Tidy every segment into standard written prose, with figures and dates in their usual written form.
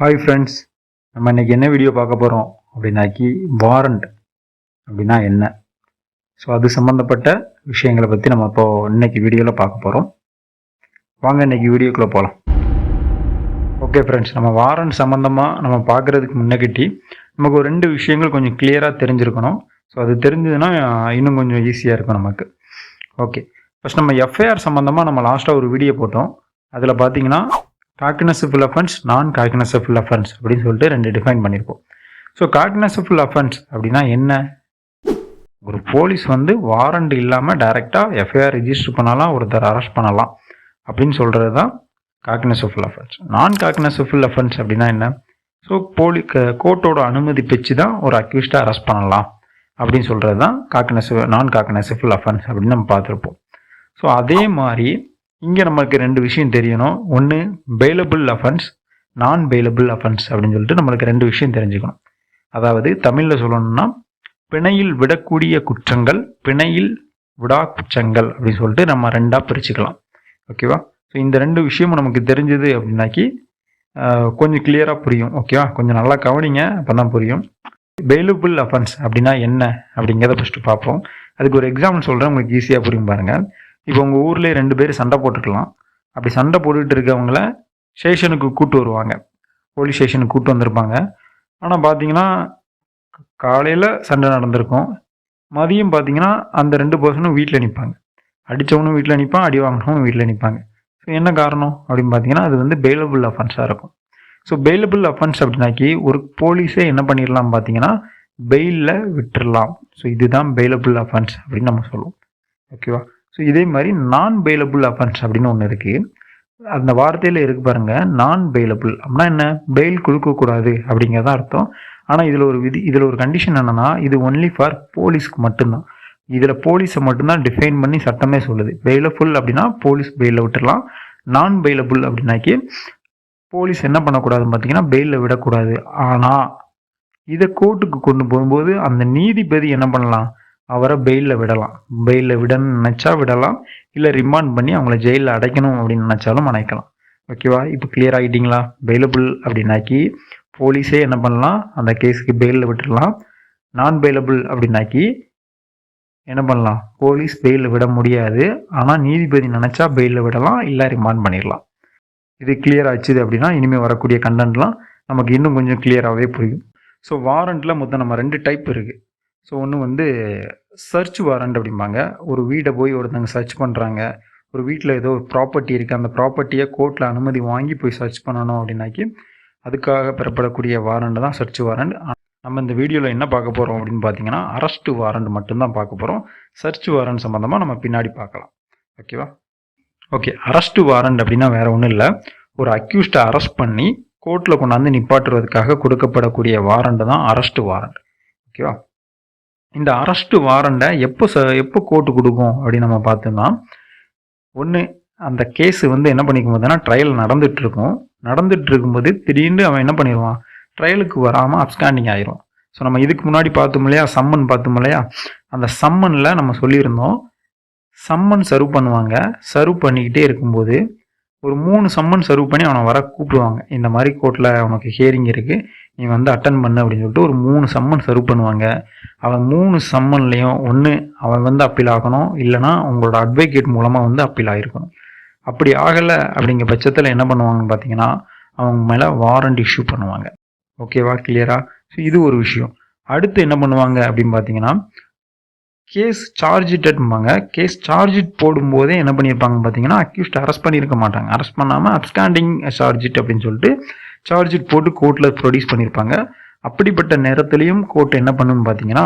Hi friends, நம்ம இன்றைக்கி என்ன வீடியோ பார்க்க போகிறோம் அப்படின்னாக்கி வாரண்ட் அப்படின்னா என்ன. ஸோ அது சம்மந்தப்பட்ட விஷயங்களை பற்றி நம்ம இப்போது இன்றைக்கி வீடியோவில் பார்க்க போகிறோம். வாங்க இன்றைக்கி வீடியோக்குள்ளே போகலாம். ஓகே ஃப்ரெண்ட்ஸ், நம்ம வாரண்ட் சம்மந்தமாக நம்ம பார்க்குறதுக்கு முன்னக்கிட்டி நமக்கு ஒரு 2 விஷயங்கள் கொஞ்சம் கிளியராக தெரிஞ்சிருக்கணும். ஸோ அது தெரிஞ்சதுன்னா இன்னும் கொஞ்சம் ஈஸியாக இருக்கும் நமக்கு. ஓகே, ஃபஸ்ட் நம்ம எஃப்ஐஆர் சம்மந்தமாக நம்ம லாஸ்ட்டாக ஒரு வீடியோ போட்டோம். அதில் பார்த்தீங்கன்னா காக்னிசபிள் அஃபென்ஸ், நான் காக்னிசபிள் அஃபென்ஸ் அப்படின்னு சொல்லிட்டு 2 டிஃபைன் பண்ணியிருக்கோம். ஸோ காக்னிசபிள் அஃபென்ஸ் அப்படின்னா என்ன? ஒரு போலீஸ் வாரண்ட் இல்லாமல் டைரெக்டாக எஃப்ஐஆர் ரிஜிஸ்டர் பண்ணலாம், ஒருத்தர் அரெஸ்ட் பண்ணலாம் அப்படின்னு சொல்கிறது தான் காக்னிசபிள் அஃபென்ஸ். நான் காக்னிசபிள் அஃபென்ஸ் அப்படின்னா என்ன? ஸோ கோர்ட்டோட அனுமதி பெற்று தான் ஒரு அக்யூஸ்டை அரெஸ்ட் பண்ணலாம் அப்படின்னு சொல்கிறது தான் நான் காக்னிசபிள் அஃபென்ஸ் அப்படின்னு நம்ம பார்த்துருப்போம். ஸோ அதே மாதிரி இங்கே நமக்கு 2 விஷயம் தெரியணும். ஒன்று பெயிலபிள் அஃபென்ஸ், நான் பெயிலபிள் அஃபென்ஸ் அப்படின்னு சொல்லிட்டு நம்மளுக்கு 2 விஷயம் தெரிஞ்சுக்கணும். அதாவது தமிழில் சொல்லணும்னா பிணையில் விடக்கூடிய குற்றங்கள், பிணையில் விடா குற்றங்கள் அப்படின்னு சொல்லிட்டு நம்ம 2ஆக பிரிச்சுக்கலாம். ஓகேவா? ஸோ இந்த 2 விஷயமும் நமக்கு தெரிஞ்சது அப்படின்னாக்கி கொஞ்சம் கிளியராக புரியும். ஓகேவா? கொஞ்சம் நல்லா கவனிங்க, அப்போ தான் புரியும். பெயிலபிள் அஃபென்ஸ் அப்படின்னா என்ன அப்படிங்கிறத ஃபஸ்ட்டு பார்ப்போம். அதுக்கு ஒரு எக்ஸாம்பிள் சொல்கிறேன், உங்களுக்கு ஈஸியாக புரியும் பாருங்கள். இப்போ உங்கள் ஊரில் 2 பேர் சண்டை போட்டுக்கலாம். அப்படி சண்டை போட்டுக்கிட்டு இருக்கவங்கள ஸ்டேஷனுக்கு கூப்பிட்டு வருவாங்க, போலீஸ் ஸ்டேஷனுக்கு கூப்பிட்டு வந்திருப்பாங்க. ஆனால் பார்த்தீங்கன்னா காலையில் சண்டை நடந்திருக்கும், மதியம் பார்த்தீங்கன்னா அந்த 2 பர்சனும் வீட்டில் நிற்பாங்க. அடித்தவனும் வீட்டில் நிற்பான், அடி வாங்கினவனும் வீட்டில் நிற்பாங்க. ஸோ என்ன காரணம் அப்படின்னு பார்த்தீங்கன்னா அது பெயிலபிள் அஃபென்ஸாக இருக்கும். ஸோ பெயிலபிள் அஃபென்ஸ் அப்படின்னாக்கி ஒரு போலீஸே என்ன பண்ணிடலாம் பார்த்தீங்கன்னா பெயிலில் விட்டுடலாம். ஸோ இதுதான் பெயிலபிள் அஃபென்ஸ் அப்படின்னு நம்ம சொல்லுவோம். ஓகேவா? ஸோ இதே மாதிரி நான் பெயிலபிள் அஃபென்ஸ் அப்படின்னு ஒன்று இருக்குது. அந்த வார்த்தையில் இருக்கு பாருங்கள், நான் பெயிலபிள் அப்படின்னா என்ன? பெயில் கொடுக்கக்கூடாது அப்படிங்கிறதான் அர்த்தம். ஆனால் இதில் ஒரு கண்டிஷன் என்னென்னா, இது ஒன்லி ஃபார் போலீஸ்க்கு மட்டும்தான். இதில் போலீஸை மட்டும்தான் டிஃபைன் பண்ணி சட்டமே சொல்லுது. பெயிலபுல் அப்படின்னா போலீஸ் பெயிலில் விட்டுடலாம். நான் பெயிலபிள் அப்படின்னாக்கி போலீஸ் என்ன பண்ணக்கூடாதுன்னு பார்த்தீங்கன்னா பெயிலில் விடக்கூடாது. ஆனால் இதை கோர்ட்டுக்கு கொண்டு போகும்போது அந்த நீதிபதி என்ன பண்ணலாம்? அவரை பெயிலில் விடலாம். பெயிலில் விடணும்னு நினச்சா விடலாம், இல்லை ரிமாண்ட் பண்ணி அவங்கள ஜெயிலில் அடைக்கணும் அப்படின்னு நினச்சாலும் அடைக்கலாம். ஓகேவா? இப்போ கிளியர் ஆகிட்டிங்களா? பெயிலபிள் அப்படின்னாக்கி போலீஸே என்ன பண்ணலாம்? அந்த கேஸுக்கு பெயிலில் விட்டுடலாம். நான் பெயிலபிள் அப்படின்னாக்கி என்ன பண்ணலாம்? போலீஸ் பெயிலில் விட முடியாது, ஆனால் நீதிபதி நினச்சா பெயிலில் விடலாம், இல்லை ரிமாண்ட் பண்ணிடலாம். இது கிளியர் ஆச்சுது அப்படின்னா இனிமேல் வரக்கூடிய கண்டென்ட்லாம் நமக்கு இன்னும் கொஞ்சம் கிளியராகவே புரியும். ஸோ வாரண்ட்டில் மொத்தம் நம்ம 2 டைப் இருக்குது. ஸோ ஒன்று சர்ச் வாரண்ட் அப்படிம்பாங்க. ஒரு வீடை போய் ஒருத்தங்க சர்ச் பண்ணுறாங்க, ஒரு வீட்டில் ஏதோ ஒரு ப்ராப்பர்ட்டி இருக்குது, அந்த ப்ராப்பர்ட்டியை கோர்ட்டில் அனுமதி வாங்கி போய் சர்ச் பண்ணணும் அப்படின்னாக்கி அதுக்காக பெறப்படக்கூடிய வாரண்ட் தான் சர்ச் வாரண்ட். நம்ம இந்த வீடியோவில் என்ன பார்க்க போகிறோம் அப்படின்னு பார்த்தீங்கன்னா அரெஸ்ட் வாரண்ட் மட்டும்தான் பார்க்க போகிறோம். சர்ச் வாரண்ட் சம்மந்தமாக நம்ம பின்னாடி பார்க்கலாம். ஓகேவா? ஓகே, அரெஸ்ட் வாரண்ட் அப்படின்னா வேறு ஒன்றும் இல்லை, ஒரு அக்யூஸ்டை அரெஸ்ட் பண்ணி கோர்ட்டில் கொண்டாந்து நிப்பாட்டுறதுக்காக கொடுக்கப்படக்கூடிய வாரண்ட் தான் அரெஸ்ட் வாரண்ட். ஓகேவா? இந்த அரெஸ்ட் வாரண்டை எப்போ கோர்ட்டு கொடுக்கும் அப்படின்னு நம்ம பார்த்தோம்னா, ஒன்று அந்த கேஸு என்ன பண்ணிக்கும் போதுன்னா ட்ரையல் நடந்துட்டு இருக்கும்போது திடீர்னு அவன் என்ன பண்ணிடுவான்? ட்ரையலுக்கு வராமல் அப்ஸ்காண்டிங் ஆயிரும். ஸோ நம்ம இதுக்கு முன்னாடி பார்த்தோம் இல்லையா, சம்மன் பார்த்தோம் இல்லையா, அந்த சம்மனில் நம்ம சொல்லியிருந்தோம் சம்மன் சர்வ் பண்ணுவாங்க. சர்வ் பண்ணிக்கிட்டே இருக்கும்போது ஒரு 3 சம்மன் சர்வ் பண்ணி அவனை வர கூப்பிடுவாங்க. இந்த மாதிரி கோர்ட்டில் அவனுக்கு ஹியரிங் இருக்குது, நீ அட்டன் பண்ணு அப்படின்னு சொல்லிட்டு ஒரு 3 சம்மன் சர்வ் பண்ணுவாங்க. அவன் 3 சம்மன்லேயும் ஒன்று அவன் அப்பீல் ஆகணும், இல்லைனா உங்களோட அட்வொகேட் மூலமாக அப்பீல் ஆகிருக்கணும். அப்படி ஆகலை அப்படிங்கிற பட்சத்தில் என்ன பண்ணுவாங்கன்னு பார்த்தீங்கன்னா அவங்க மேலே வாரண்ட் இஷ்யூ பண்ணுவாங்க. ஓகேவா? கிளியரா? ஸோ இது ஒரு விஷயம். அடுத்து என்ன பண்ணுவாங்க அப்படின்னு பார்த்தீங்கன்னா கேஸ் சார்ஜிட்டட்பாங்க. கேஸ் சார்ஜிட் போடும்போதே என்ன பண்ணியிருப்பாங்க பார்த்தீங்கன்னா அக்யூஸ்ட் அரெஸ்ட் பண்ணியிருக்க மாட்டாங்க. அரெஸ்ட் பண்ணாமல் அப்ஸ்காண்டிங் சார்ஜிட் அப்படின்னு சொல்லிட்டு சார்ஜிட் போட்டு கோர்ட்டில் ப்ரொடியூஸ் பண்ணியிருப்பாங்க. அப்படிப்பட்ட நேரத்துலையும் கோர்ட் என்ன பண்ணணும்னு பார்த்தீங்கன்னா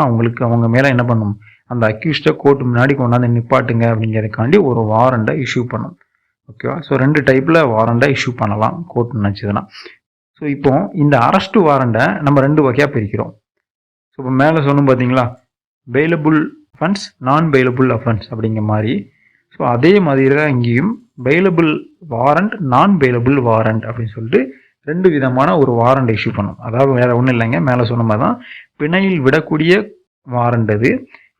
அவங்க மேலே என்ன பண்ணும்? அந்த அக்யூஸ்டை கோர்ட்டு முன்னாடி கொண்டாந்து நிப்பாட்டுங்க அப்படிங்கிறதுக்காண்டி ஒரு வாரண்டை இஷ்யூ பண்ணும். ஓகேவா? ஸோ 2 டைப்பில் வாரண்டை இஷ்யூ பண்ணலாம் கோர்ட் நினச்சதுன்னா. ஸோ இப்போ இந்த அரெஸ்ட் வாரண்டை நம்ம 2 வகையாக பிரிக்கிறோம். ஸோ இப்போ மேலே சொன்னோம் பார்த்தீங்களா, பெயிலபுள் அஃபென்ஸ், நான் பெயிலபுள் அஃபென்ஸ் அப்படிங்கிற மாதிரி. ஸோ அதே மாதிரி தான் இங்கேயும் பெயிலபிள் வாரண்ட், நான் பெயிலபிள் வாரண்ட் அப்படின்னு சொல்லிட்டு 2 விதமான ஒரு வாரண்ட் இஷ்யூ பண்ணும். அதாவது வேறு ஒன்றும் இல்லைங்க, மேலே சொன்ன மாதிரி தான் பிணையில் விடக்கூடிய வாரண்ட்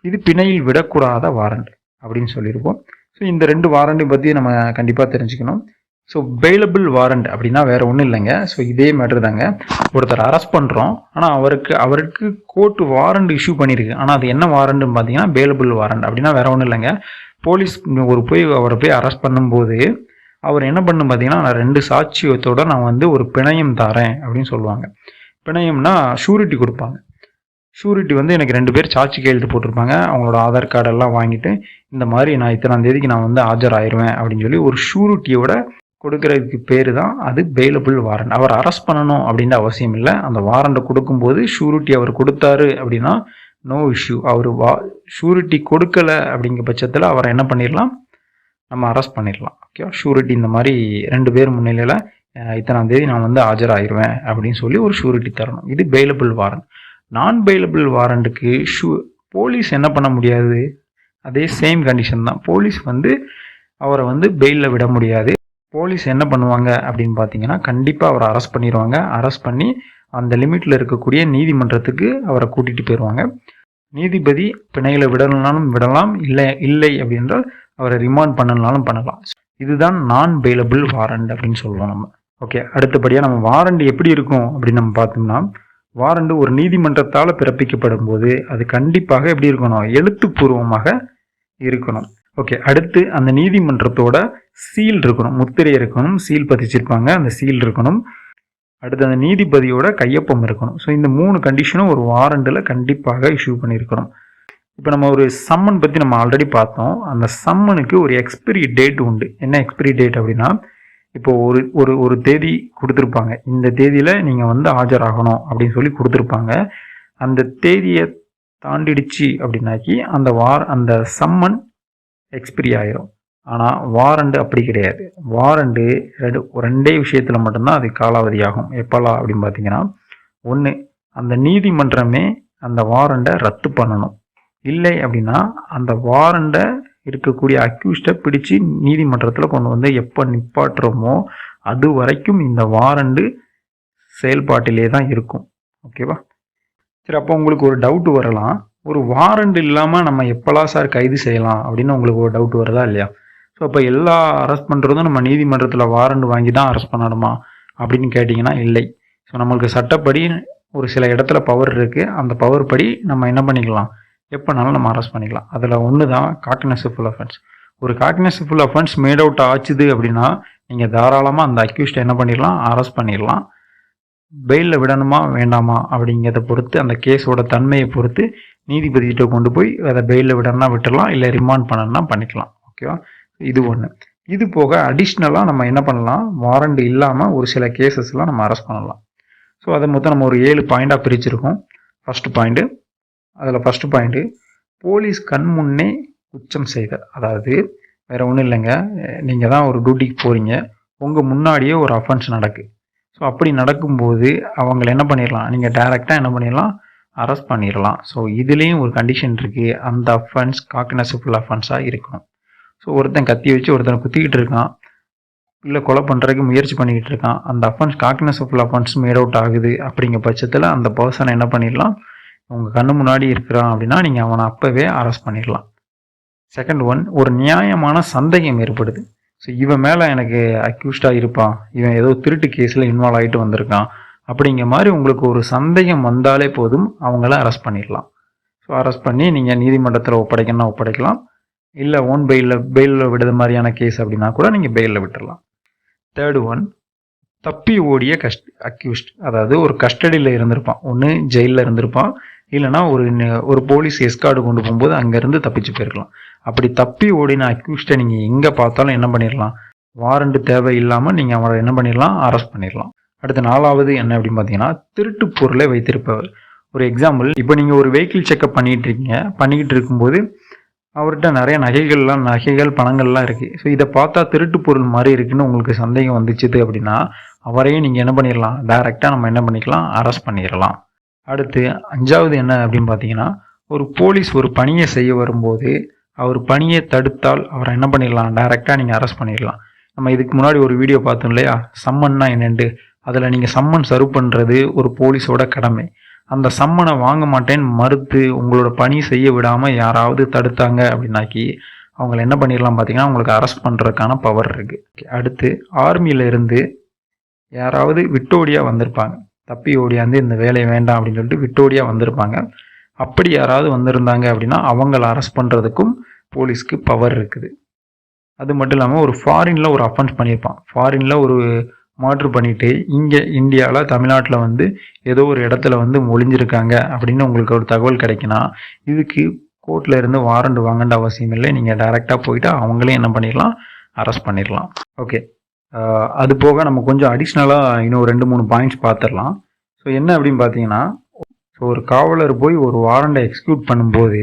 இது பிணையில் விடக்கூடாத வாரண்ட் அப்படின்னு சொல்லியிருப்போம். ஸோ இந்த 2 வாரண்ட்டை பற்றி நம்ம கண்டிப்பாக தெரிஞ்சுக்கணும். ஸோ பெயிலபிள் வாரண்ட் அப்படின்னா வேற ஒன்றும் இல்லைங்க. ஸோ இதே மேட்ரு தாங்க. ஒருத்தர் அரெஸ்ட் பண்ணுறோம், ஆனால் அவருக்கு கோர்ட் வாரண்ட் இஷ்யூ பண்ணியிருக்கு. ஆனால் அது என்ன வாரண்ட்னு பார்த்தீங்கன்னா பெயிலபிள் வாரண்ட். அப்படின்னா வேற ஒன்றும் இல்லைங்க. போலீஸ் அவரை போய் அரெஸ்ட் பண்ணும்போது அவர் என்ன பண்ணணும் பார்த்தீங்கன்னா, நான் 2 சாட்சியத்தோட நான் வந்து ஒரு பிணையம் தரேன் அப்படின்னு சொல்லுவாங்க. பிணையம்னா ஷூரிட்டி கொடுப்பாங்க. ஷூரிட்டி வந்து எனக்கு 2 பேர் சாட்சி கையெழுத்து போட்டிருப்பாங்க. அவங்களோட ஆதார் கார்டெல்லாம் வாங்கிட்டு இந்த மாதிரி நான் இத்தனாம் தேதிக்கு நான் வந்து ஆஜராயிருவேன் அப்படின்னு சொல்லி ஒரு ஷூரிட்டியோட கொடுக்கறதுக்கு பேர் தான் அது பெயிலபிள் வாரண்ட். அவர் அரெஸ்ட் பண்ணணும் அப்படின்ற அவசியம் இல்லை. அந்த வாரண்டை கொடுக்கும்போது ஷூரிட்டி அவர் கொடுத்தாரு அப்படின்னா நோ இஷ்யூ. அவர் ஷூரிட்டி கொடுக்கல அப்படிங்கிற பட்சத்தில் அவரை என்ன பண்ணிடலாம், நம்ம அரெஸ்ட் பண்ணிடலாம். ஓகே, ஷூரிட்டி இந்த மாதிரி 2 பேர் முன்னிலையில் இத்தனாம் தேதி நான் வந்து ஆஜராயிருவேன் அப்படின்னு சொல்லி ஒரு ஷூரிட்டி தரணும். இது பெயிலபிள் வாரண்ட். நான் பெயிலபிள் வாரண்ட்டுக்கு போலீஸ் என்ன பண்ண முடியாது, அதே சேம் கண்டிஷன் தான். போலீஸ் வந்து அவரை வந்து பெயிலில் விட முடியாது. போலீஸ் என்ன பண்ணுவாங்க அப்படின்னு பார்த்தீங்கன்னா, கண்டிப்பாக அவரை அரெஸ்ட் பண்ணிடுவாங்க. அரெஸ்ட் பண்ணி அந்த லிமிட்டில் இருக்கக்கூடிய நீதிமன்றத்துக்கு அவரை கூட்டிகிட்டு போயிடுவாங்க. நீதிபதி பிணையில் விடணும்னாலும் விடலாம், இல்லை அப்படின்றால் அவரை ரிமாண்ட் பண்ணனாலும் பண்ணலாம். இதுதான் நான் பெயிலபிள் வாரண்ட் அப்படின்னு சொல்லுவோம் நம்ம. ஓகே, அடுத்தபடியாக நம்ம வாரண்ட் எப்படி இருக்கும் அப்படின்னு நம்ம பார்த்தோம்னா, வாரண்ட் ஒரு நீதிமன்றத்தால் பிறப்பிக்கப்படும் போது அது கண்டிப்பாக எப்படி இருக்கணும், எழுத்துப்பூர்வமாக இருக்கணும். ஓகே, அடுத்து அந்த நீதிமன்றத்தோட சீல் இருக்கணும், முத்திரை இருக்கணும், சீல் பதிச்சிருப்பாங்க, அந்த சீல் இருக்கணும். அடுத்து அந்த நீதிபதியோட கையொப்பம் இருக்கணும். ஸோ இந்த 3 கண்டிஷனும் ஒரு வாரண்டில் கண்டிப்பாக இஷ்யூ பண்ணியிருக்கணும். இப்போ நம்ம ஒரு சம்மன் பற்றி நம்ம ஆல்ரெடி பார்த்தோம். அந்த சம்மனுக்கு ஒரு எக்ஸ்பிரி டேட் உண்டு. என்ன எக்ஸ்பிரி டேட் அப்படின்னா, இப்போ ஒரு தேதி கொடுத்துருப்பாங்க, இந்த தேதியில் நீங்கள் வந்து ஆஜராகணும் அப்படின்னு சொல்லி கொடுத்துருப்பாங்க. அந்த தேதியை தாண்டிடுச்சு அப்படின்னாக்கி அந்த சம்மன் எக்ஸ்பிரி ஆயிரும். ஆனால் வாரண்டு அப்படி கிடையாது. வாரண்டு 2 விஷயத்தில் மட்டும்தான் அது காலாவதி ஆகும். எப்போல்லாம் அப்படின்னு பார்த்தீங்கன்னா, ஒன்று, அந்த நீதிமன்றமே அந்த வாரண்டை ரத்து பண்ணணும். இல்லை அப்படின்னா அந்த வாரண்டை இருக்கக்கூடிய அக்யூஸ்டை பிடிச்சி நீதிமன்றத்தில் கொண்டு வந்து எப்போ நிப்பாட்டுறோமோ அது வரைக்கும் இந்த வாரண்டு செயல்பாட்டிலே தான் இருக்கும். ஓகேவா? சரி, அப்போ உங்களுக்கு ஒரு டவுட் வரலாம், ஒரு வாரண்ட் இல்லாமல் நம்ம எப்போல்லாம் சார் கைது செய்யலாம் அப்படின்னு உங்களுக்கு ஒரு டவுட் வருதா இல்லையா? ஸோ அப்போ எல்லா அரெஸ்ட் பண்ணுறதும் நம்ம நீதிமன்றத்தில் வாரண்ட் வாங்கி தான் அரெஸ்ட் பண்ணணுமா அப்படின்னு கேட்டிங்கன்னா இல்லை. ஸோ நம்மளுக்கு சட்டப்படி ஒரு சில இடத்துல பவர் இருக்குது. அந்த பவர் படி நம்ம என்ன பண்ணிக்கலாம், எப்போனாலும் நம்ம அரெஸ்ட் பண்ணிக்கலாம். அதில் ஒன்று தான் காக்னிசபிள் அஃபென்ஸ். ஒரு காக்னிசபிள் அஃபென்ஸ் மேட் அவுட் ஆச்சுது அப்படின்னா நீங்கள் தாராளமாக அந்த அக்யூஸ்டை என்ன பண்ணிடலாம், அரெஸ்ட் பண்ணிடலாம். பெயிலில் விடணுமா வேண்டாமா அப்படிங்கிறத பொறுத்து, அந்த கேஸோட தன்மையை பொறுத்து நீதிபதிகிட்ட கொண்டு போய் அதை பெயிலில் விடணும்னா விட்டுடலாம், இல்லை ரிமாண்ட் பண்ணணும்னா பண்ணிக்கலாம். ஓகேவா? இது ஒன்று. இது போக அடிஷ்னலாக நம்ம என்ன பண்ணலாம், வாரண்ட் இல்லாமல் ஒரு சில கேசஸ்லாம் நம்ம அரெஸ்ட் பண்ணலாம். ஸோ அதை மொத்தம் நம்ம ஒரு 7 பாயிண்டாக பிரிச்சிருக்கோம். ஃபஸ்ட்டு பாயிண்ட்டு போலீஸ் கண் முன்னே குற்றம் செய்தல். அதாவது வேறு ஒன்றும் இல்லைங்க, நீங்கள் தான் ஒரு டியூட்டிக்கு போகிறீங்க, உங்கள் முன்னாடியே ஒரு அஃபென்ஸ் நடக்குது. ஸோ அப்படி நடக்கும்போது அவங்களை என்ன பண்ணிடலாம், நீங்கள் டைரெக்டாக என்ன பண்ணிடலாம், அரெஸ்ட் பண்ணிடலாம். ஸோ இதுலேயும் ஒரு கண்டிஷன் இருக்குது, அந்த அஃபென்ஸ் காக்னிசபிள் அஃபென்ஸாக இருக்கணும். ஸோ ஒருத்தன் கத்தி வச்சு ஒருத்தனை குத்திக்கிட்டு இருக்கான், இல்லை கொலை பண்ணுறதுக்கு முயற்சி பண்ணிக்கிட்டு இருக்கான், அந்த offence cognisable offence made out ஆகுது. அப்படிங்கிற பட்சத்தில் அந்த பர்சனை என்ன பண்ணிடலாம், உங்கள் கண்ணு முன்னாடி இருக்கிறான் அப்படின்னா நீங்கள் அவனை அப்போவே அரெஸ்ட் பண்ணிடலாம். செகண்ட் ஒன், ஒரு நியாயமான சந்தேகம் ஏற்படுது. ஸோ இவன் மேலே எனக்கு அக்யூஸ்டாக இருப்பான், இவன் ஏதோ திருட்டு கேஸில் இன்வால்வ் ஆகிட்டு வந்திருக்கான் அப்படிங்கிற மாதிரி உங்களுக்கு ஒரு சந்தேகம் வந்தாலே போதும், அவங்கள அரெஸ்ட் பண்ணிடலாம். ஸோ அரெஸ்ட் பண்ணி நீங்கள் நீதிமன்றத்தில் ஒப்படைக்கலாம், இல்லை ஓன் பெயிலில் விடுற மாதிரியான கேஸ் அப்படின்னா கூட நீங்கள் பெயிலில் விட்டுடலாம். தேர்டு ஒன், தப்பி ஓடிய அக்யூஸ்ட். அதாவது ஒரு கஸ்டடியில் இருந்திருப்பான், ஒன்று ஜெயிலில் இருந்திருப்பான், இல்லைனா ஒரு போலீஸ் எஸ்கார்டு கொண்டு போகும்போது அங்கேருந்து தப்பிச்சு போயிருக்கலாம். அப்படி தப்பி ஓடின அக்யூஸ்டை நீங்கள் எங்கே பார்த்தாலும் என்ன பண்ணிடலாம், வாரண்ட் தேவை இல்லாமல் நீங்கள் அவரை என்ன பண்ணிடலாம், அரெஸ்ட் பண்ணிடலாம். அடுத்த 4வது என்ன அப்படின்னு பார்த்தீங்கன்னா, திருட்டு பொருளை வைத்திருப்பவர். ஒரு எக்ஸாம்பிள், இப்போ நீங்கள் ஒரு வெஹிக்கிள் செக்அப் பண்ணிக்கிட்டு இருக்கும்போது அவர்கிட்ட நிறைய நகைகள் பணங்கள்லாம் இருக்குது. ஸோ இதை பார்த்தா திருட்டு பொருள் மாதிரி இருக்குன்னு உங்களுக்கு சந்தேகம் வந்துச்சுது அப்படின்னா அவரையும் நீங்கள் என்ன பண்ணிடலாம், டைரெக்டாக நம்ம என்ன பண்ணிக்கலாம், அரெஸ்ட் பண்ணிடலாம். அடுத்து 5வது என்ன அப்படின்னு பார்த்தீங்கன்னா, ஒரு போலீஸ் ஒரு பணியை செய்ய வரும்போது அவர் பணியை தடுத்தால் அவரை என்ன பண்ணிடலாம், டைரெக்டாக நீங்கள் அரெஸ்ட் பண்ணிடலாம். நம்ம இதுக்கு முன்னாடி ஒரு வீடியோ பார்த்தோம் இல்லையா, சம்மன்னா என்னென்று. அதில் நீங்கள் சம்மன் சர்வ் பண்ணுறது ஒரு போலீஸோட கடமை. அந்த சம்மனை வாங்க மாட்டேன்னு மறுத்து உங்களோட பணி செய்ய விடாமல் யாராவது தடுத்தாங்க அப்படின்னாக்கி அவங்கள என்ன பண்ணிடலாம் பார்த்தீங்கன்னா உங்களுக்கு அரெஸ்ட் பண்ணுறதுக்கான பவர் இருக்குது. அடுத்து ஆர்மியில இருந்து யாராவது விட்டோடியாக வந்திருப்பாங்க, தப்பி ஓடியாந்து இந்த வேலையை வேண்டாம் அப்படின்னு சொல்லிட்டு விட்டோடியாக வந்திருப்பாங்க. அப்படி யாராவது வந்திருந்தாங்க அப்படின்னா அவங்கள அரெஸ்ட் பண்ணுறதுக்கும் போலீஸ்க்கு பவர் இருக்குது. அது மட்டும் இல்லாமல் ஒரு ஃபாரினில் ஒரு அஃபென்ஸ் பண்ணியிருப்பான், ஃபாரினில் ஒரு மர்டர் பண்ணிவிட்டு இங்கே இந்தியாவில் தமிழ்நாட்டில் வந்து ஏதோ ஒரு இடத்துல வந்து ஒளிஞ்சிருக்காங்க அப்படின்னு உங்களுக்கு ஒரு தகவல் கிடைக்குன்னா இதுக்கு கோர்ட்டில் இருந்து வாரண்ட் வாங்கன்ற அவசியம் இல்லை. நீங்கள் டைரெக்டாக போயிட்டு அவங்களே என்ன பண்ணிடலாம், அரெஸ்ட் பண்ணிடலாம். ஓகே, அது போக நம்ம கொஞ்சம் அடிஷ்னலாக இன்னும் 2-3 பாயிண்ட்ஸ் பார்த்துடலாம். ஸோ என்ன அப்படின்னு பார்த்தீங்கன்னா, ஸோ ஒரு காவலர் போய் ஒரு வாரண்டை எக்ஸிக்யூட் பண்ணும்போது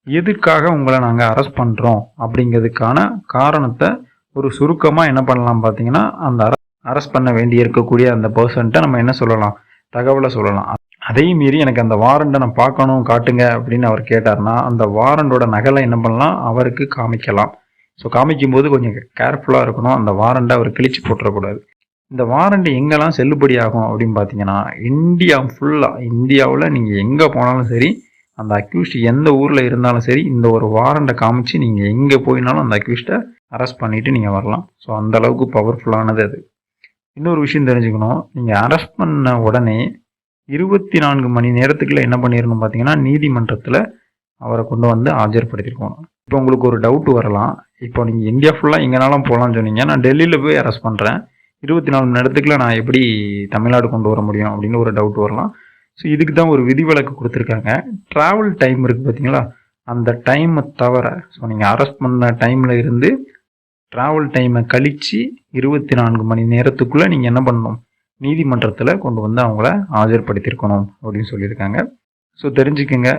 எதுக்காக உங்களை நாங்கள் அரெஸ்ட் பண்ணுறோம் அப்படிங்கிறதுக்கான காரணத்தை ஒரு சுருக்கமாக என்ன பண்ணலாம் பார்த்தீங்கன்னா, அந்த அரெஸ்ட் பண்ண வேண்டி இருக்கக்கூடிய அந்த பர்சன்ட்டை நம்ம என்ன சொல்லலாம், தகவலை சொல்லலாம். அதையும் மீறி எனக்கு அந்த வாரண்டை நான் பார்க்கணும் காட்டுங்க அப்படின்னு அவர் கேட்டார்னா அந்த வாரண்டோட நகலை என்ன பண்ணலாம், அவருக்கு காமிக்கலாம். ஸோ காமிக்கும்போது கொஞ்சம் கேர்ஃபுல்லாக இருக்கணும், அந்த வாரண்டை அவர் கிழிச்சு போட்டுறக்கூடாது. இந்த வாரண்ட் எங்கெல்லாம் செல்லுபடி ஆகும் அப்படின்னு பார்த்தீங்கன்னா, இந்தியாவில் நீங்கள் எங்கே போனாலும் சரி, அந்த அக்யூஸ்ட் எந்த ஊரில் இருந்தாலும் சரி, இந்த ஒரு வாரண்டை காமிச்சு நீங்கள் எங்கே போயினாலும் அந்த அக்யூஸ்ட்டை அரெஸ்ட் பண்ணிவிட்டு நீங்கள் வரலாம். ஸோ அந்த அளவுக்கு பவர்ஃபுல்லானது அது. இன்னொரு விஷயம் தெரிஞ்சுக்கணும், நீங்கள் அரெஸ்ட் பண்ண உடனே 24 மணி நேரத்துக்குள்ள என்ன பண்ணிடணும் பார்த்தீங்கன்னா, நீதிமன்றத்தில் அவரை கொண்டு வந்து ஆஜர்படுத்திருக்கணும். இப்போ உங்களுக்கு ஒரு டவுட் வரலாம், இப்போ நீங்கள் இந்தியா ஃபுல்லாக எங்கேனாலும் போகலான்னு சொன்னீங்க, நான் டெல்லியில் போய் அரெஸ்ட் பண்ணுறேன், 24 மணி நேரத்துக்குள்ள நான் எப்படி தமிழ்நாடு கொண்டு வர முடியும் அப்படின்னு ஒரு டவுட் வரலாம். ஸோ இதுக்கு தான் ஒரு விதிவிலக்கு கொடுத்துருக்காங்க. ட்ராவல் டைம் இருக்குது பார்த்தீங்களா, அந்த டைமை தவிர, ஸோ நீங்கள் அரெஸ்ட் பண்ண டைமில் இருந்து ட்ராவல் டைமை கழித்து 24 மணி நேரத்துக்குள்ளே நீங்கள் என்ன பண்ணணும், நீதிமன்றத்தில் கொண்டு வந்து அவங்கள ஆஜர்படுத்தியிருக்கணும் அப்படின்னு சொல்லியிருக்காங்க. ஸோ தெரிஞ்சுக்கங்க,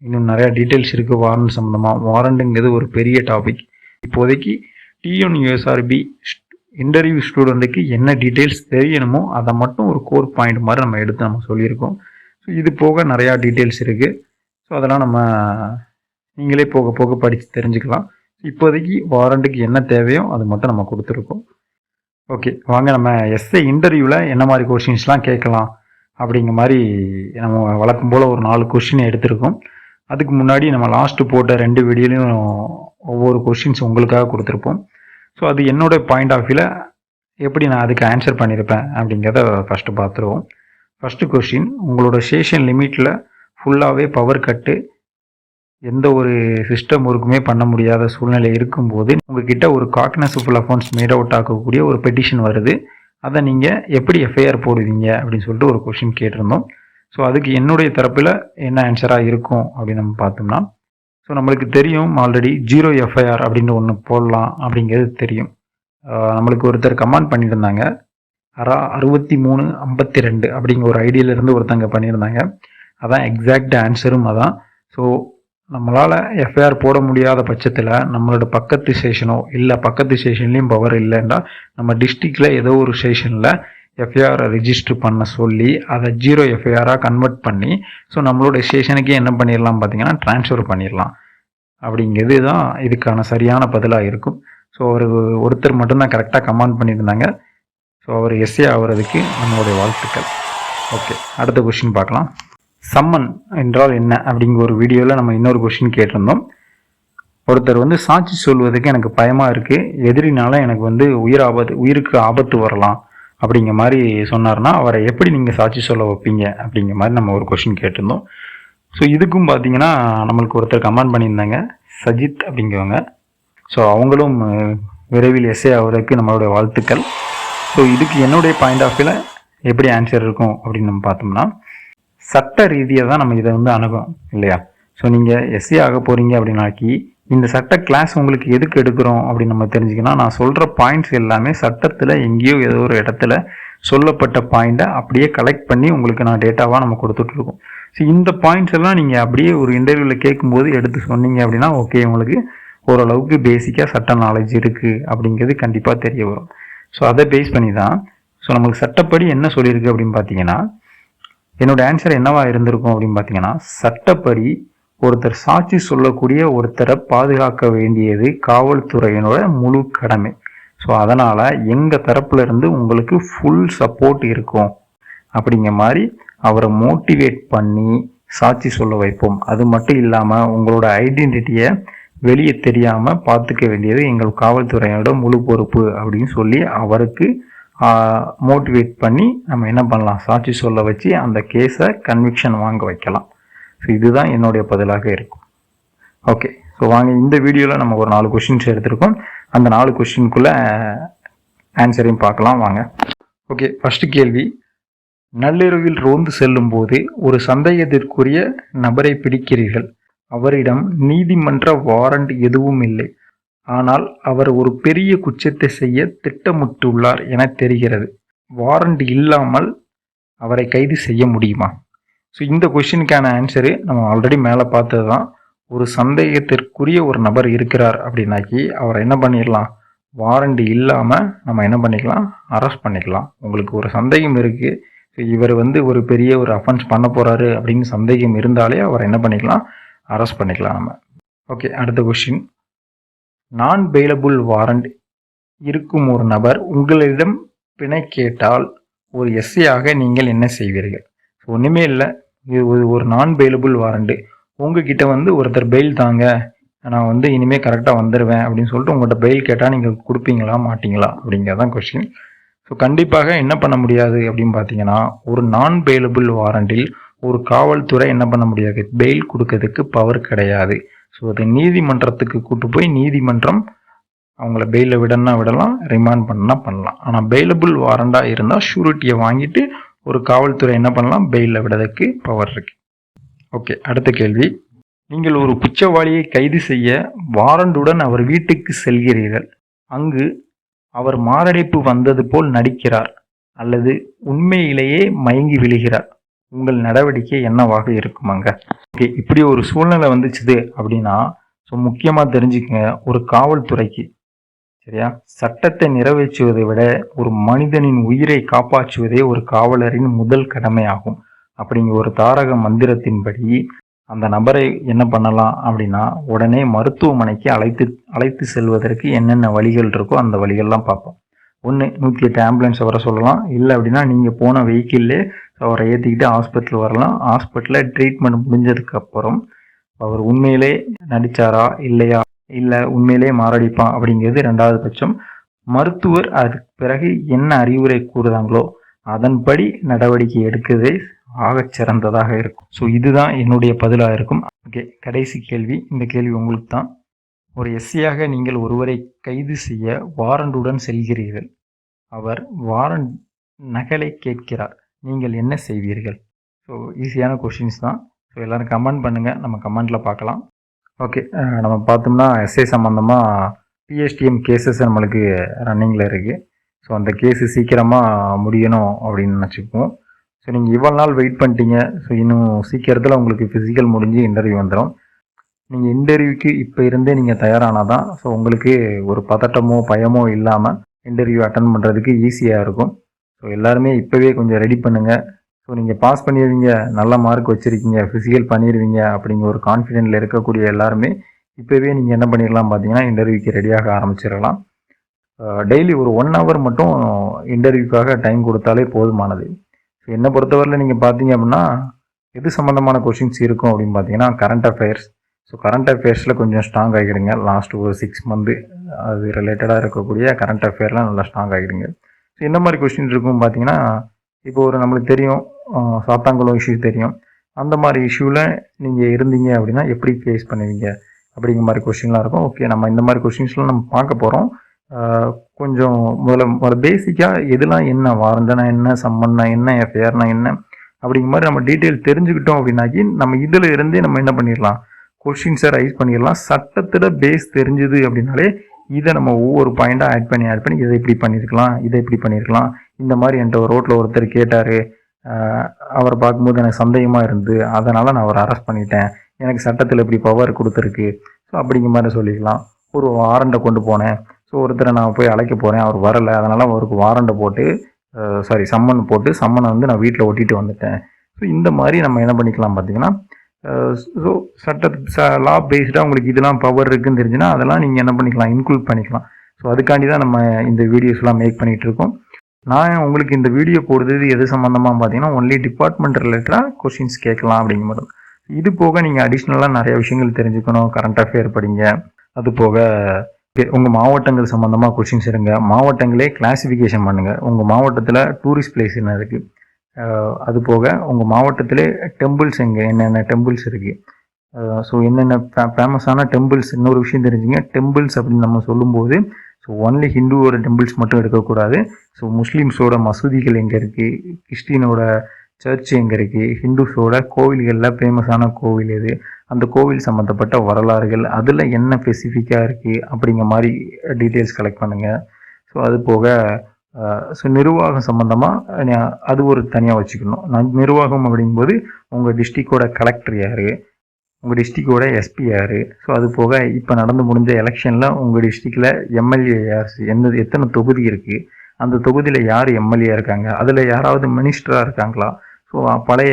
இன்னும் நிறையா டீட்டெயில்ஸ் இருக்குது வாரண்ட் சம்மந்தமாக. வாரண்ட்டுங்கிறது ஒரு பெரிய டாபிக். இப்போதைக்கு TNUSRB இன்டர்வியூ ஸ்டூடெண்ட்டுக்கு என்ன டீட்டெயில்ஸ் தெரியணுமோ அதை மட்டும் ஒரு கோர் பாயிண்ட் மாதிரி நம்ம எடுத்து நம்ம சொல்லியிருக்கோம். ஸோ இது போக நிறையா டீட்டெயில்ஸ் இருக்குது. ஸோ அதெல்லாம் நம்ம நீங்களே போக போக படித்து தெரிஞ்சுக்கலாம். இப்போதைக்கு வாரண்ட்டுக்கு என்ன தேவையோ அது மட்டும் நம்ம கொடுத்துருக்கோம். ஓகே, வாங்க நம்ம எஸ்ஐ இன்டர்வியூவில் என்ன மாதிரி கொஷின்ஸ்லாம் கேட்கலாம் அப்படிங்கிற மாதிரி நம்ம வழக்கம் போல் ஒரு 4 கொஷின் எடுத்திருக்கோம். அதுக்கு முன்னாடி நம்ம லாஸ்ட்டு போட்ட 2 வீடியோலையும் ஒவ்வொரு கொஷின்ஸ் உங்களுக்காக கொடுத்துருப்போம். ஸோ அது என்னோட பாயிண்ட் ஆஃப் வியூவில் எப்படி நான் அதுக்கு ஆன்சர் பண்ணியிருப்பேன் அப்படிங்கிறத ஃபஸ்ட்டு பார்த்துருவோம். ஃபஸ்ட்டு கொஷின், உங்களோட ஸ்டேஷன் லிமிட்டில் ஃபுல்லாகவே பவர் கட்டு, எந்த ஒரு சிஸ்டம் ஒர்க்குமே பண்ண முடியாத சூழ்நிலை இருக்கும்போது உங்ககிட்ட ஒரு காக்னஸபிள் அஃபென்ஸ் மேட் அவுட் ஆகக்கூடிய ஒரு பெட்டிஷன் வருது, அதை நீங்கள் எப்படி எஃப்ஐஆர் போடுவீங்க அப்படின்னு சொல்லிட்டு ஒரு கொஷின் கேட்டிருந்தோம். ஸோ அதுக்கு என்னுடைய தரப்பில் என்ன ஆன்சராக இருக்கும் அப்படின்னு நம்ம பார்த்தோம்னா, ஸோ நம்மளுக்கு தெரியும் ஆல்ரெடி 0 எஃப்ஐஆர் அப்படின்னு ஒன்று போடலாம் அப்படிங்கிறது தெரியும். நம்மளுக்கு ஒருத்தர் கமெண்ட் பண்ணியிருந்தாங்க, 6352 அப்படிங்கிற ஒரு ஐடியிலேருந்து ஒருத்தங்க பண்ணியிருந்தாங்க. அதான் எக்ஸாக்ட் ஆன்சரும் அதான். ஸோ நம்மளால் எஃப்ஐஆர் போட முடியாத பட்சத்தில் நம்மளோட பக்கத்து ஸ்டேஷனோ இல்லை பக்கத்து ஸ்டேஷன்லேயும் பவர் இல்லைன்னா நம்ம டிஸ்ட்ரிக்டில் ஏதோ ஒரு ஸ்டேஷனில் எஃப்ஐஆரை ரிஜிஸ்டர் பண்ண சொல்லி அதை 0 எஃப்ஐஆராக கன்வெர்ட் பண்ணி ஸோ நம்மளோட ஸ்டேஷனுக்கே என்ன பண்ணிடலாம் பார்த்தீங்கன்னா ட்ரான்ஸ்ஃபர் பண்ணிடலாம். அப்படிங்கிறது தான் இதுக்கான சரியான பதிலாக இருக்கும். ஸோ ஒருத்தர் மட்டும்தான் கரெக்டாக கமெண்ட் பண்ணியிருந்தாங்க. ஸோ அவர் எஸ்ஏ ஆகிறதுக்கு நம்மளுடைய வாழ்த்துக்கள். ஓகே, அடுத்த கொஸ்டின் பார்க்கலாம். சம்மன் என்றால் என்ன அப்படிங்கிற ஒரு வீடியோவில் நம்ம இன்னொரு கொஸ்டின் கேட்டிருந்தோம். ஒருத்தர் வந்து சாட்சி சொல்வதுக்கு எனக்கு பயமாக இருக்குது, எதிரினால எனக்கு வந்து உயிருக்கு ஆபத்து வரலாம் அப்படிங்கிற மாதிரி சொன்னார்னா அவரை எப்படி நீங்கள் சாட்சி சொல்ல வைப்பீங்க அப்படிங்கிற மாதிரி நம்ம ஒரு கொஸ்டின் கேட்டிருந்தோம். ஸோ இதுக்கும் பார்த்தீங்கன்னா நம்மளுக்கு ஒருத்தர் கமெண்ட் பண்ணியிருந்தாங்க, சஜித் அப்படிங்கிறவங்க. ஸோ அவங்களும் விரைவில் எஸ்ஏ ஆகிறதுக்கு நம்மளுடைய வாழ்த்துக்கள். ஸோ இதுக்கு என்னுடைய பாயிண்ட் ஆஃப் வியூவில் எப்படி ஆன்சர் இருக்கும் அப்படின்னு நம்ம பார்த்தோம்னா, சட்ட ரீதியாக தான் நம்ம இதை வந்து அணுகணும் இல்லையா. ஸோ நீங்கள் எஸ்ஏ ஆக போகிறீங்க அப்படின்னாக்கி இந்த சட்ட கிளாஸ் உங்களுக்கு எதுக்கு எடுக்கிறோம் அப்படின்னு நம்ம தெரிஞ்சுக்கணும். நான் சொல்கிற பாயிண்ட்ஸ் எல்லாமே சட்டத்தில் எங்கேயோ ஏதோ ஒரு இடத்துல சொல்லப்பட்ட பாயிண்ட்டை அப்படியே கலெக்ட் பண்ணி உங்களுக்கு நான் டேட்டாவாக நம்ம கொடுத்துட்ருக்கோம். ஸோ இந்த பாயிண்ட்ஸ் எல்லாம் நீங்கள் அப்படியே ஒரு இன்டர்வியூவில் கேட்கும்போது எடுத்து சொன்னீங்க அப்படின்னா ஓகே, உங்களுக்கு ஓரளவுக்கு பேசிக்காக சட்ட நாலேஜ் இருக்குது அப்படிங்கிறது கண்டிப்பாக தெரிய வரும். ஸோ அதை பேஸ் பண்ணி தான் ஸோ நம்மளுக்கு சட்டப்படி என்ன சொல்லியிருக்கு அப்படின்னு பார்த்தீங்கன்னா, என்னோட ஆன்சர் என்னவா இருந்திருக்கும் அப்படின்னு பார்த்தீங்கன்னா, சட்டப்படி ஒருத்தர் சாட்சி சொல்லக்கூடிய ஒருத்தரை பாதுகாக்க வேண்டியது காவல்துறையினோட முழு கடமை. ஸோ அதனால் எங்கள் தரப்புல இருந்து உங்களுக்கு ஃபுல் சப்போர்ட் இருக்கும் அப்படிங்கிற மாதிரி அவரை மோட்டிவேட் பண்ணி சாட்சி சொல்ல வைப்போம். அது மட்டும் இல்லாமல் உங்களோட ஐடென்டிட்டியை வெளியே தெரியாமல் பார்த்துக்க வேண்டியது எங்கள் காவல்துறையோட முழு பொறுப்பு அப்படின்னு சொல்லி அவருக்கு மோட்டிவேட் பண்ணி நம்ம என்ன பண்ணலாம், சாட்சி சொல்ல வச்சு அந்த கேஸை கன்விக்ஷன் வாங்க வைக்கலாம். ஸோ இதுதான் என்னுடைய பதிலாக இருக்கும். ஓகே, ஸோ வாங்க இந்த வீடியோவில் நம்ம ஒரு 4 கொஸ்டின்ஸ் எடுத்திருக்கோம். அந்த 4 கொஸ்டினுக்குள்ளே ஆன்சரையும் பார்க்கலாம் வாங்க. ஓகே, ஃபஸ்ட்டு கேள்வி, நள்ளிரவில் ரோந்து செல்லும் போது ஒரு சந்தேகத்திற்குரிய நபரை பிடிக்கிறீர்கள். அவரிடம் நீதிமன்ற வாரண்ட் எதுவும் இல்லை, ஆனால் அவர் ஒரு பெரிய குற்றத்தை செய்ய திட்டமிட்டுள்ளார் என தெரிகிறது. வாரண்ட் இல்லாமல் அவரை கைது செய்ய முடியுமா? ஸோ இந்த கொஸ்டினுக்கான ஆன்சரு நம்ம ஆல்ரெடி மேலே பார்த்தது தான். ஒரு சந்தேகத்திற்குரிய ஒரு நபர் இருக்கிறார் அப்படின்னாக்கி அவரை என்ன பண்ணிடலாம், வாரண்ட் இல்லாமல் நம்ம என்ன பண்ணிக்கலாம், அரெஸ்ட் பண்ணிக்கலாம். உங்களுக்கு ஒரு சந்தேகம் இருக்குது, இவர் ஒரு பெரிய ஒரு அஃபென்ஸ் பண்ண போகிறாரு அப்படின்னு சந்தேகம் இருந்தாலே அவரை என்ன பண்ணிக்கலாம், அரெஸ்ட் பண்ணிக்கலாம் நம்ம. ஓகே, அடுத்த கொஸ்டின், நான் பெயிலபிள் வாரண்ட் இருக்கும் ஒரு நபர் உங்களிடம் பிணை கேட்டால் ஒரு எஸ்ஐயாக நீங்கள் என்ன செய்வீர்கள்? ஒன்றுமே இல்லை, இது ஒரு நான் பெயிலபிள் வாரண்ட்டு. உங்ககிட்ட ஒருத்தர் பெயில் தாங்க, நான் இனிமேல் கரெக்டாக வந்துடுவேன் அப்படின்னு சொல்லிட்டு உங்கள்கிட்ட பெயில் கேட்டால் நீங்கள் கொடுப்பீங்களா மாட்டிங்களா அப்படிங்கிறதான் கொஸ்டின். ஸோ கண்டிப்பாக என்ன பண்ண முடியாது அப்படின்னு பார்த்தீங்கன்னா, ஒரு நான் பெயிலபிள் வாரண்டில் ஒரு காவல்துறை என்ன பண்ண முடியாது, பெயில் கொடுக்கறதுக்கு பவர் கிடையாது. ஸோ அதை நீதிமன்றத்துக்கு கூட்டு போய் நீதிமன்றம் அவங்கள பெயிலில் விடனா விடலாம், ரிமாண்ட் பண்ணலாம். ஆனால் பெயிலபிள் வாரண்டாக இருந்தால் ஷூரிட்டியை வாங்கிட்டு ஒரு காவல்துறை என்ன பண்ணலாம், பெயிலில் விடுறதுக்கு பவர் இருக்கு. ஓகே, அடுத்த கேள்வி, நீங்கள் ஒரு குற்றவாளியை கைது செய்ய வாரண்டுடன் அவர் வீட்டுக்கு செல்கிறீர்கள். அங்கு அவர் மாரடைப்பு வந்தது போல் நடிக்கிறார் அல்லது உண்மையிலேயே மயங்கி விழுகிறார். உங்கள் நடவடிக்கை என்னவாக இருக்குமாங்க? ஓகே, இப்படி ஒரு சூழ்நிலை வந்துச்சுது அப்படின்னா ஸோ முக்கியமாக தெரிஞ்சுக்கங்க, ஒரு காவல்துறைக்கு சரியா, சட்டத்தை நிறைவேற்றுவதை விட ஒரு மனிதனின் உயிரை காப்பாற்றுவதே ஒரு காவலரின் முதல் கடமையாகும். அப்படிங்கிற ஒரு தாரக மந்திரத்தின்படி அந்த நபரை என்ன பண்ணலாம் அப்படின்னா, உடனே மருத்துவமனைக்கு அழைத்து செல்வதற்கு என்னென்ன வழிகள் இருக்கோ அந்த வழிகள்லாம் பார்ப்போம். 108 ஆம்புலன்ஸை வர சொல்லலாம், இல்லை அப்படின்னா நீங்கள் போன வெஹிக்கிள்லே அவரை ஏற்றிக்கிட்டு ஹாஸ்பிட்டல் வரலாம். ஹாஸ்பிட்டலில் ட்ரீட்மெண்ட் முடிஞ்சதுக்கப்புறம் அவர் உண்மையிலே நடித்தாரா இல்லையா, இல்லை உண்மையிலே மாரடிப்பான் அப்படிங்கிறது 2வது பட்சம். மருத்துவர் அதுக்கு பிறகு என்ன அறிவுரை கூறுதாங்களோ அதன்படி நடவடிக்கை எடுக்கிறதே ஆகச் சிறந்ததாக இருக்கும். ஸோ இதுதான் என்னுடைய பதிலாக இருக்கும். ஓகே, கடைசி கேள்வி, இந்த கேள்வி உங்களுக்கு தான். ஒரு எஸ்சியாக நீங்கள் ஒருவரை கைது செய்ய வாரண்டுடன் செல்கிறீர்கள். அவர் வாரண்ட் நகலை கேட்கிறார், நீங்கள் என்ன செய்வீர்கள்? ஸோ ஈஸியான கொஷின்ஸ் தான். ஸோ எல்லோரும் கமெண்ட் பண்ணுங்கள், நம்ம கமெண்ட்டில் பார்க்கலாம். ஓகே, நம்ம பார்த்தோம்னா எஸ்ஐ சம்மந்தமாக பிஎஸ்டிஎம் கேசஸ் நம்மளுக்கு ரன்னிங்கில் இருக்குது. ஸோ அந்த கேஸு சீக்கிரமாக முடியணும் அப்படின்னு நினச்சிக்குவோம். ஸோ நீங்கள் இவ்வளோ நாள் வெயிட் பண்ணிட்டீங்க. ஸோ இன்னும் சீக்கிரத்தில் உங்களுக்கு ஃபிசிக்கல் முடிஞ்சு இன்டர்வியூ வந்துடும். நீங்கள் இன்டர்வியூக்கு இப்போ இருந்தே நீங்கள் தயாரானால் தான் ஸோ உங்களுக்கு ஒரு பதட்டமோ பயமோ இல்லாமல் இன்டர்வியூ அட்டன் பண்ணுறதுக்கு ஈஸியாக இருக்கும். ஸோ எல்லாருமே இப்போவே கொஞ்சம் ரெடி பண்ணுங்கள். ஸோ நீங்கள் பாஸ் பண்ணிடுவீங்க, நல்ல மார்க் வச்சுருக்கீங்க, ஃபிசிக்கல் பண்ணிடுவீங்க அப்படிங்கிற ஒரு கான்ஃபிடென்ட்டில் இருக்கக்கூடிய எல்லாருமே இப்போவே நீங்கள் என்ன பண்ணிடலாம் பார்த்தீங்கன்னா, இன்டர்வியூக்கு ரெடியாக ஆரம்பிச்சிடலாம். டெய்லி ஒரு 1 hour மட்டும் இன்டர்வியூக்காக டைம் கொடுத்தாலே போதுமானது. ஸோ என்னை பொறுத்தவரையில் நீங்கள் பார்த்தீங்க அப்படின்னா எது சம்மந்தமான கொஷின்ஸ் இருக்கும் அப்படின்னு பார்த்தீங்கன்னா, கரண்ட் அஃபேர்ஸ். ஸோ கரண்ட் அஃபேர்ஸில் கொஞ்சம் ஸ்ட்ராங் ஆகிடுங்க. லாஸ்ட் ஒரு 6 month அது ரிலேட்டடாக இருக்கக்கூடிய கரண்ட் அஃபேர்லாம் நல்லா ஸ்ட்ராங் ஆகிடுங்க. ஸோ என்ன மாதிரி கொஷின்ஸ் இருக்கும் பார்த்தீங்கன்னா, இப்போ ஒரு நம்மளுக்கு தெரியும் சாத்தாங்குளம் இஷ்யூ தெரியும், அந்த மாதிரி இஷ்யூவில் நீங்கள் இருந்தீங்க அப்படின்னா எப்படி ஃபேஸ் பண்ணுவீங்க அப்படிங்கிற மாதிரி கொஷின்லாம் இருக்கும். ஓகே, நம்ம இந்த மாதிரி கொஷின்ஸ்லாம் நம்ம பார்க்க போகிறோம். கொஞ்சம் முதல்ல பேசிக்காக எதுலாம் என்ன, வாரண்டனா என்ன, சம்மன்னா என்ன, எஃப்ஐஆர்னா என்ன அப்படிங்கிற மாதிரி நம்ம டீட்டெயில் தெரிஞ்சுக்கிட்டோம் அப்படின்னாக்கி நம்ம இதில் இருந்தே நம்ம என்ன பண்ணிடலாம், கொஷின்ஸை ரைஸ் பண்ணிடலாம். சட்டத்தில் பேஸ் தெரிஞ்சுது அப்படின்னாலே இதை நம்ம ஒவ்வொரு பாயிண்டாக ஆட் பண்ணி இதை இப்படி பண்ணியிருக்கலாம், இதை இப்படி பண்ணியிருக்கலாம். இந்த மாதிரி என்கிட்ட ஒரு ரோட்டில் ஒருத்தர் கேட்டார், அவரை பார்க்கும்போது எனக்கு சந்தேகமாக இருந்து அதனால் நான் அவரை அரெஸ்ட் பண்ணிட்டேன், எனக்கு சட்டத்தில் இப்படி பவர் கொடுத்துருக்கு. ஸோ அப்படிங்கிற மாதிரி சொல்லிக்கலாம். ஒரு வாரண்டை கொண்டு போனேன், ஸோ ஒருத்தரை நான் போய் அழைக்க போகிறேன், அவர் வரலை, அதனால் அவருக்கு வாரண்டை போட்டு சம்மன் போட்டு சம்மனை நான் வீட்டில் ஒட்டிட்டு வந்துட்டேன். ஸோ இந்த மாதிரி நம்ம என்ன பண்ணிக்கலாம் பார்த்தீங்கன்னா, ஸோ லா பேஸ்டாக உங்களுக்கு இதெல்லாம் பவர் இருக்குதுன்னு தெரிஞ்சுன்னா அதெல்லாம் நீங்கள் என்ன பண்ணிக்கலாம், இன்க்ளூட் பண்ணிக்கலாம். ஸோ அதுக்காண்டி தான் நம்ம இந்த வீடியோஸ்லாம் மேக் பண்ணிகிட்ருக்கோம். நான் உங்களுக்கு இந்த வீடியோ போடுறது எது சம்மந்தமாக பார்த்தீங்கன்னா, ஒன்லி டிபார்ட்மெண்ட் ரிலேட்டடாக கொஷின்ஸ் கேட்கலாம் அப்படிங்கிற மாதிரி. இது போக நீங்கள் அடிஷ்னலாக நிறைய விஷயங்கள் தெரிஞ்சுக்கணும். கரண்ட் அஃபேர் படிங்க. அது போக உங்கள் மாவட்டங்கள் சம்மந்தமாக கொஷின்ஸ் எடுங்க. மாவட்டங்களே கிளாசிஃபிகேஷன் பண்ணுங்கள். உங்கள் மாவட்டத்தில் டூரிஸ்ட் பிளேஸ் என்ன இருக்குது, அது போக உங்கள் மாவட்டத்திலே டெம்பிள்ஸ் என்னென்ன டெம்பிள்ஸ் இருக்குது, ஸோ என்னென்ன ஃபேமஸான டெம்பிள்ஸ். இன்னொரு விஷயம் தெரிஞ்சுங்க, டெம்பிள்ஸ் அப்படின்னு நம்ம சொல்லும்போது ஸோ ஒன்லி ஹிந்துவோட டெம்பிள்ஸ் மட்டும் எடுக்கக்கூடாது. ஸோ முஸ்லீம்ஸோட மசூதிகள் எங்கே இருக்குது, கிறிஸ்டினோட சர்ச் எங்கே இருக்குது, ஹிந்துஸோட கோவில்களில் ஃபேமஸான கோவில் எது, அந்த கோவில் சம்மந்தப்பட்ட வரலாறுகள், அதில் என்ன ஸ்பெசிஃபிக்காக இருக்குது அப்படிங்கிற மாதிரி டீட்டெயில்ஸ் கலெக்ட் பண்ணுங்கள். ஸோ அது போக ஸோ நிர்வாகம் சம்மந்தமாக அது ஒரு தனியாக வச்சுக்கணும். நிர்வாகம் அப்படிங்கும்போது உங்கள் டிஸ்ட்ரிக்டோட கலெக்டர் யார், உங்கள் டிஸ்ட்ரிக்டோட எஸ்பி யார், ஸோ அது போக இப்போ நடந்து முடிஞ்ச எலெக்ஷனில் உங்கள் டிஸ்ட்ரிக்டில் எம்எல்ஏ யார், எத்தனை தொகுதி இருக்குது, அந்த தொகுதியில் யார் எம்எல்ஏ இருக்காங்க, அதில் யாராவது மினிஸ்டராக இருக்காங்களா, ஸோ பழைய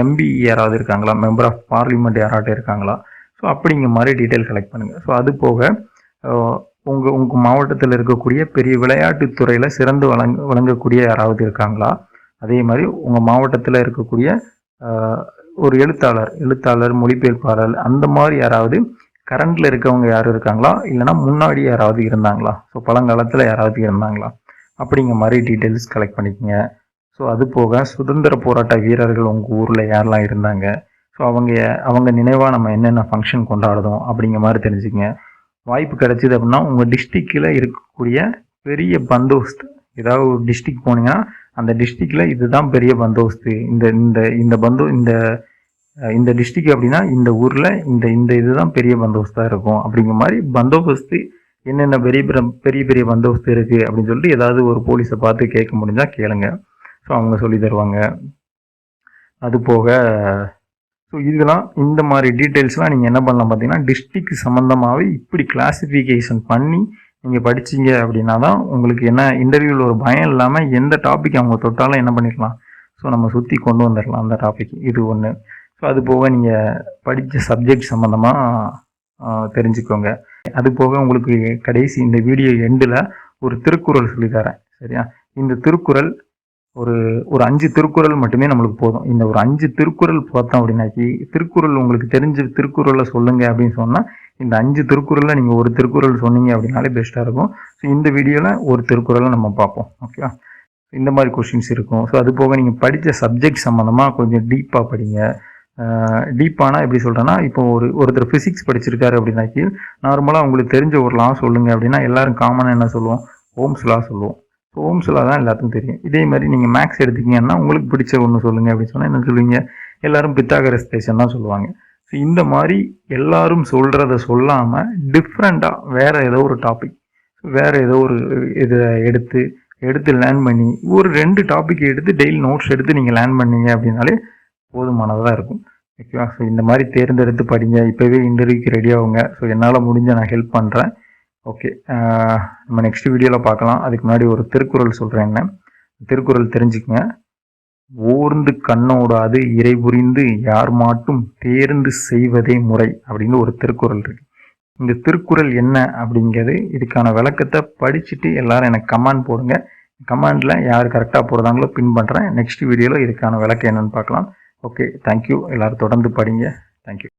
எம்பி யாராவது இருக்காங்களா, மெம்பர் ஆஃப் பார்லிமெண்ட் யாராவது இருக்காங்களா, ஸோ அப்படிங்கிற மாதிரி டீட்டெயில் கலெக்ட் பண்ணுங்கள். ஸோ அது போக உங்கள் மாவட்டத்தில் இருக்கக்கூடிய பெரிய விளையாட்டுத்துறையில் சிறந்து வழங்கக்கூடிய யாராவது இருக்காங்களா, அதே மாதிரி உங்கள் மாவட்டத்தில் இருக்கக்கூடிய ஒரு எழுத்தாளர் மொழிபெயர்ப்பாளர் அந்த மாதிரி யாராவது கரண்டில் இருக்கவங்க யாரும் இருக்காங்களா, இல்லைனா முன்னாடி யாராவது இருந்தாங்களா, ஸோ பழங்காலத்தில் யாராவது இருந்தாங்களா அப்படிங்கிற மாதிரி டீட்டெயில்ஸ் கலெக்ட் பண்ணிக்கோங்க. ஸோ அது போக சுதந்திர போராட்ட வீரர்கள் உங்கள் ஊரில் யாரெல்லாம் இருந்தாங்க, ஸோ அவங்க நினைவாக நம்ம என்னென்ன ஃபங்க்ஷன் கொண்டாடுதோம் அப்படிங்கிற மாதிரி தெரிஞ்சுக்கங்க. வாய்ப்பு கிடைச்சிது அப்படின்னா உங்கள் டிஸ்ட்ரிக்டில் இருக்கக்கூடிய பெரிய பந்தோஸ்து, ஏதாவது ஒரு டிஸ்ட்ரிக்ட் போனீங்கன்னா அந்த டிஸ்ட்ரிக்டில் இதுதான் பெரிய பந்தோஸ்து, இந்த டிஸ்ட்ரிக்ட் அப்படின்னா இந்த ஊரில் இந்த இதுதான் பெரிய பந்தோஸ்தாக இருக்கும் அப்படிங்கிற மாதிரி பந்தோபஸ்து என்னென்ன பெரிய பெரிய பந்தோபஸ்து இருக்குது அப்படின்னு சொல்லிட்டு ஏதாவது ஒரு போலீஸை பார்த்து கேட்க முடிஞ்சால் கேளுங்க. ஸோ அவங்க சொல்லி தருவாங்க. அது போக ஸோ இதெல்லாம் இந்த மாதிரி டீட்டெயில்ஸ்லாம் நீங்கள் என்ன பண்ணலாம் பார்த்தீங்கன்னா டிஸ்ட்ரிக்ட் சம்மந்தமாகவே இப்படி கிளாஸிஃபிகேஷன் பண்ணி நீங்கள் படிச்சிங்க அப்படின்னா தான் உங்களுக்கு என்ன இன்டர்வியூவில் ஒரு பயம் இல்லாமல் எந்த டாபிக் அவங்க தொட்டாலும் என்ன பண்ணிடலாம், ஸோ நம்ம சுற்றி கொண்டு வந்துடலாம் அந்த டாபிக். இது ஒன்று. ஸோ அது போக நீங்கள் படித்த சப்ஜெக்ட் சம்மந்தமாக தெரிஞ்சுக்கோங்க. அது போக உங்களுக்கு கடைசி இந்த வீடியோ எண்டில் ஒரு திருக்குறள் சொல்லித்தரேன், சரியா? இந்த திருக்குறள் ஒரு 5 திருக்குறள் மட்டுமே நம்மளுக்கு போதும். இந்த ஒரு 5 திருக்குறள் பார்த்தோம் அப்படின்னாக்கி, திருக்குறள் உங்களுக்கு தெரிஞ்ச திருக்குறளை சொல்லுங்கள் அப்படின்னு சொன்னால் இந்த 5 திருக்குறளில் நீங்கள் ஒரு திருக்குறள் சொன்னீங்க அப்படின்னாலே பெஸ்ட்டாக இருக்கும். ஸோ இந்த வீடியோவில் ஒரு திருக்குறளை நம்ம பார்ப்போம், ஓகேவா? இந்த மாதிரி கொஷின்ஸ் இருக்கும். ஸோ அது போக நீங்கள் படித்த சப்ஜெக்ட் சம்மந்தமாக கொஞ்சம் டீப்பாக படிங்க. டீப்பானா எப்படி சொல்கிறேன்னா, இப்போ ஒருத்தர் ஃபிசிக்ஸ் படிச்சிருக்காரு அப்படின்னாக்கி நார்மலாக உங்களுக்கு தெரிஞ்ச ஒரு லா சொல்லுங்கள் அப்படின்னா எல்லாரும் காமனாக என்ன சொல்லுவோம், ஓம்ஸ் லா சொல்லுவோம். ஸோ ஓம்ஸ் லா தான் எல்லாத்துக்கும் தெரியும். இதே மாதிரி நீங்கள் மேக்ஸ் எடுத்துக்கிங்கன்னா உங்களுக்கு பிடிச்ச ஒன்று சொல்லுங்கள் அப்படின்னு சொன்னால் என்ன சொல்லுவீங்க, எல்லாரும் பித்தாகரஸ் தேசம் தான் சொல்லுவாங்க. ஸோ இந்த மாதிரி எல்லாரும் சொல்கிறத சொல்லாமல் டிஃப்ரெண்ட்டாக வேறு ஏதோ ஒரு டாபிக், வேறு ஏதோ ஒரு இதை எடுத்து லேர்ன் பண்ணி ஒரு 2 டாபிக் எடுத்து டெய்லி நோட்ஸ் எடுத்து நீங்கள் லேர்ன் பண்ணீங்க அப்படின்னாலே போதுமானதாக இருக்கும், ஓகேவா? ஸோ இந்த மாதிரி தேர்ந்தெடுத்து படிங்க. இப்போவே இன்டர்வியூக்கு ரெடி ஆகுங்க. ஸோ என்னால் முடிஞ்ச நான் ஹெல்ப் பண்ணுறேன். ஓகே, நம்ம நெக்ஸ்ட் வீடியோவில் பார்க்கலாம். அதுக்கு முன்னாடி ஒரு திருக்குறள் சொல்கிறேன். என்ன திருக்குறள் தெரிஞ்சுக்கங்க. ஓர்ந்து கண்ணோடாது இறை புரிந்து யார் மாட்டும் தேர்ந்து செய்வதே முறை அப்படின்னு ஒரு திருக்குறள் இருக்கு. இந்த திருக்குறள் என்ன அப்படிங்கிறது, இதுக்கான விளக்கத்தை படிச்சுட்டு எல்லாரும் எனக்கு கமெண்ட் போடுங்க. கமெண்டில் யார் கரெக்டாக போடுறாங்களோ பின் பண்ணுறேன். நெக்ஸ்ட் வீடியோவில் இதுக்கான விளக்கம் என்னன்னு பார்க்கலாம். Okay, thank you. எல்லோரும் தொடர்ந்து படிங்க. தேங்க்யூ.